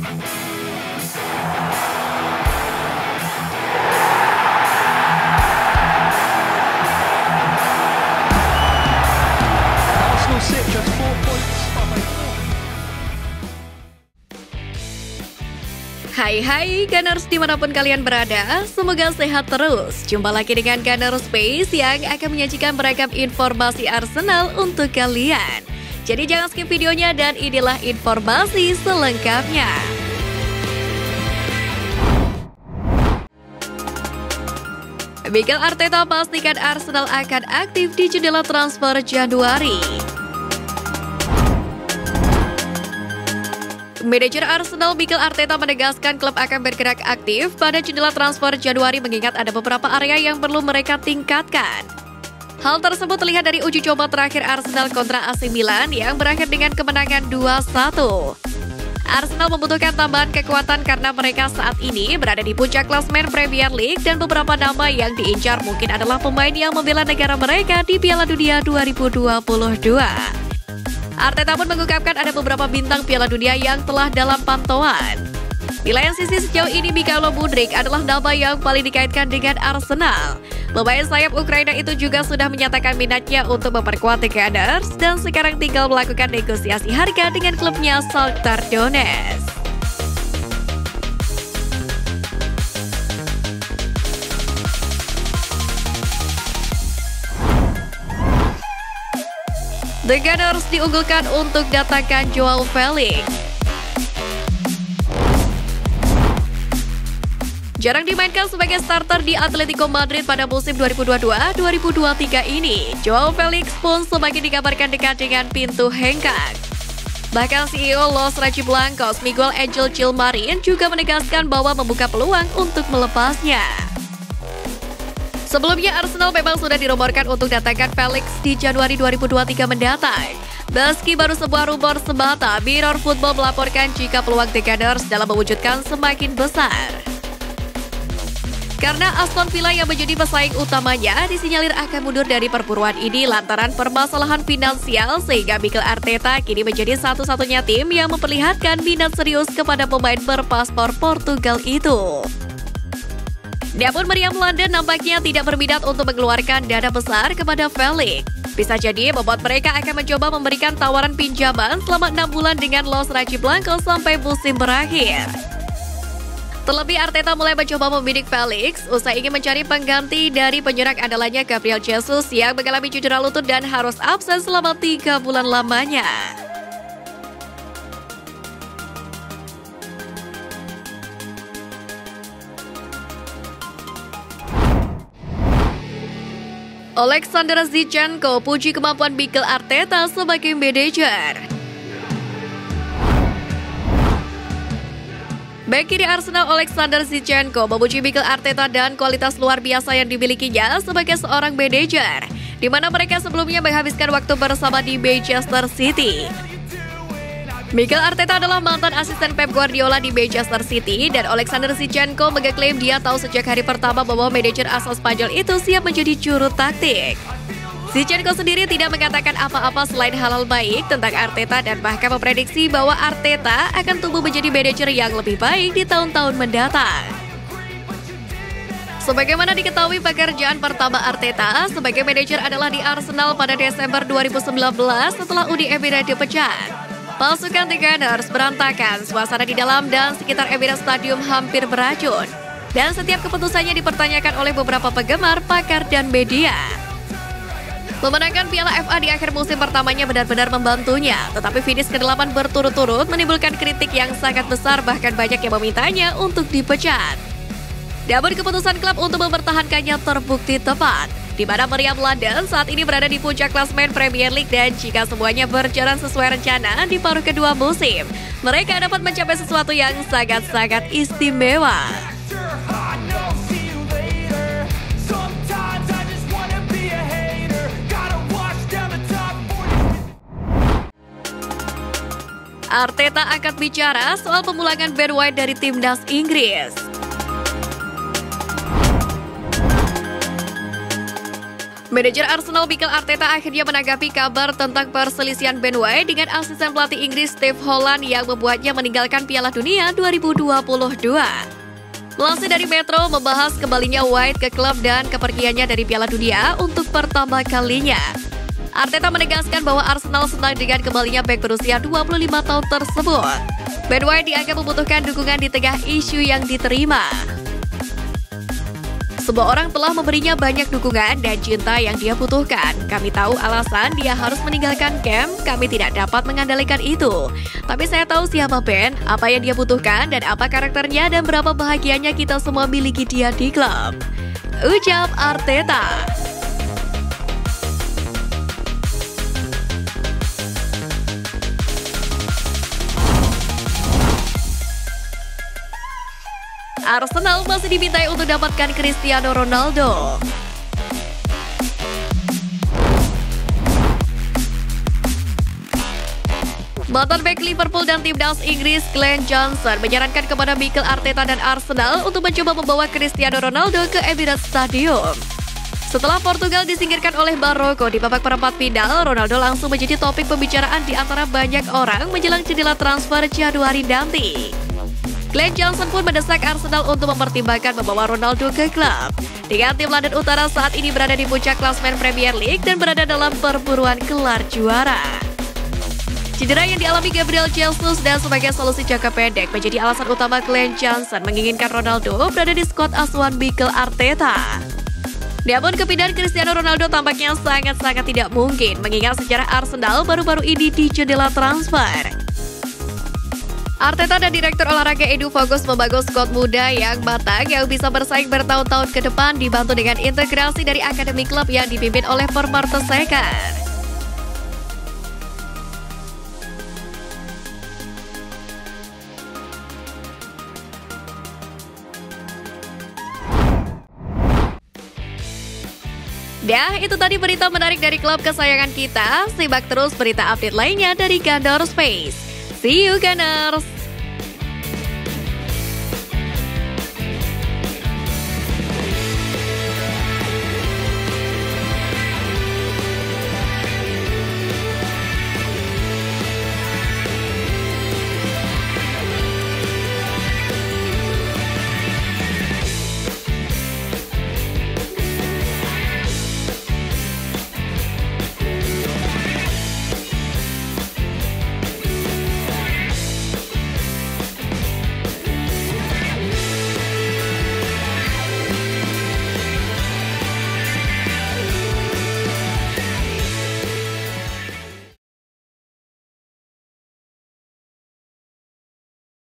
Arsenal sit just 4 points from a Hai Gunners dimanapun kalian berada, semoga sehat terus. Jumpa lagi dengan Gunner Space yang akan menyajikan beragam informasi Arsenal untuk kalian. Jadi jangan skip videonya dan inilah informasi selengkapnya. Mikel Arteta pastikan Arsenal akan aktif di jendela transfer Januari. Manajer Arsenal Mikel Arteta menegaskan klub akan bergerak aktif pada jendela transfer Januari mengingat ada beberapa area yang perlu mereka tingkatkan. Hal tersebut terlihat dari uji coba terakhir Arsenal kontra AC Milan yang berakhir dengan kemenangan 2-1. Arsenal membutuhkan tambahan kekuatan karena mereka saat ini berada di puncak klasemen Premier League dan beberapa nama yang diincar mungkin adalah pemain yang membela negara mereka di Piala Dunia 2022. Arteta pun mengungkapkan ada beberapa bintang Piala Dunia yang telah dalam pantauan. Di lain sisi sejauh ini Mykhailo Mudryk adalah nama yang paling dikaitkan dengan Arsenal. Pemain sayap Ukraina itu juga sudah menyatakan minatnya untuk memperkuat The Gunners dan sekarang tinggal melakukan negosiasi harga dengan klubnya Shakhtar Donetsk. The Gunners diunggulkan untuk datangkan Joao Felix. Jarang dimainkan sebagai starter di Atletico Madrid pada musim 2022-2023 ini, Joao Felix pun semakin dikabarkan dekat dengan pintu hengkang. Bahkan CEO Los Rojiblancos Miguel Angel Gilmarin juga menegaskan bahwa membuka peluang untuk melepasnya. Sebelumnya Arsenal memang sudah dirumorkan untuk datangkan Felix di Januari 2023 mendatang. Meski baru sebuah rumor semata, Mirror Football melaporkan jika peluang The Gunners dalam mewujudkan semakin besar. Karena Aston Villa yang menjadi pesaing utamanya disinyalir akan mundur dari perburuan ini lantaran permasalahan finansial sehingga Mikel Arteta kini menjadi satu-satunya tim yang memperlihatkan minat serius kepada pemain berpaspor Portugal itu. Namun meriam London nampaknya tidak berminat untuk mengeluarkan dana besar kepada Felix. Bisa jadi membuat mereka akan mencoba memberikan tawaran pinjaman selama 6 bulan dengan Los Rojiblancos sampai musim berakhir. Terlebih Arteta mulai mencoba membidik Felix usai ingin mencari pengganti dari penyerang andalannya Gabriel Jesus yang mengalami cedera lutut dan harus absen selama 3 bulan lamanya. Alexander Zinchenko puji kemampuan Mikel Arteta sebagai manajer. Bek kiri Arsenal Alexander Zinchenko memuji Mikel Arteta dan kualitas luar biasa yang dimilikinya sebagai seorang manajer, di mana mereka sebelumnya menghabiskan waktu bersama di Manchester City. Mikel Arteta adalah mantan asisten Pep Guardiola di Manchester City dan Alexander Zinchenko mengklaim dia tahu sejak hari pertama bahwa manajer asal Spanyol itu siap menjadi juru taktik. Zinchenko sendiri tidak mengatakan apa-apa selain hal-hal baik tentang Arteta dan bahkan memprediksi bahwa Arteta akan tumbuh menjadi manajer yang lebih baik di tahun-tahun mendatang. Sebagaimana diketahui pekerjaan pertama Arteta sebagai manajer adalah di Arsenal pada Desember 2019 setelah Uni Emirat dipecat. Pasukan The Gunners berantakan, suasana di dalam dan sekitar Emirates Stadium hampir beracun. Dan setiap keputusannya dipertanyakan oleh beberapa penggemar, pakar, dan media. Memenangkan Piala FA di akhir musim pertamanya benar-benar membantunya, tetapi finish ke-8 berturut-turut menimbulkan kritik yang sangat besar, bahkan banyak yang memintanya untuk dipecat. Namun keputusan klub untuk mempertahankannya terbukti tepat, di mana meriam London saat ini berada di puncak klasemen Premier League dan jika semuanya berjalan sesuai rencana di paruh kedua musim, mereka dapat mencapai sesuatu yang sangat-sangat istimewa. Arteta angkat bicara soal pemulangan Ben White dari timnas Inggris. Manajer Arsenal Mikel Arteta akhirnya menanggapi kabar tentang perselisihan Ben White dengan asisten pelatih Inggris Steve Holland yang membuatnya meninggalkan Piala Dunia 2022. Melansir dari Metro membahas kembalinya White ke klub dan kepergiannya dari Piala Dunia untuk pertama kalinya. Arteta menegaskan bahwa Arsenal senang dengan kembalinya bek berusia 25 tahun tersebut. Ben White dianggap membutuhkan dukungan di tengah isu yang diterima. Semua orang telah memberinya banyak dukungan dan cinta yang dia butuhkan. Kami tahu alasan dia harus meninggalkan camp, kami tidak dapat mengandalkan itu. Tapi saya tahu siapa Ben, apa yang dia butuhkan, dan apa karakternya, dan berapa bahagianya kita semua miliki dia di klub. Ucap Arteta. Arsenal masih dimintai untuk dapatkan Cristiano Ronaldo. Mantan bek Liverpool dan timnas Inggris Glenn Johnson menyarankan kepada Mikel Arteta dan Arsenal untuk mencoba membawa Cristiano Ronaldo ke Emirates Stadium. Setelah Portugal disingkirkan oleh Maroko di babak perempat final, Ronaldo langsung menjadi topik pembicaraan di antara banyak orang menjelang jendela transfer Januari nanti. Glenn Johnson pun mendesak Arsenal untuk mempertimbangkan membawa Ronaldo ke klub. Dengan tim London Utara saat ini berada di puncak klasemen Premier League dan berada dalam perburuan gelar juara. Cedera yang dialami Gabriel Jesus dan sebagai solusi jangka pendek menjadi alasan utama Glenn Johnson menginginkan Ronaldo berada di skuad asuhan Mikel Arteta. Namun kepindahan Cristiano Ronaldo tampaknya sangat-sangat tidak mungkin mengingat sejarah Arsenal baru-baru ini di jendela transfer. Arteta dan Direktur Olahraga Edu fokus membangun skuad muda yang matang yang bisa bersaing bertahun-tahun ke depan dibantu dengan integrasi dari akademi klub yang dipimpin oleh Per Mertesacker. Dah, itu tadi berita menarik dari klub kesayangan kita. Simak terus berita update lainnya dari Gandor Space. See you, Gunners!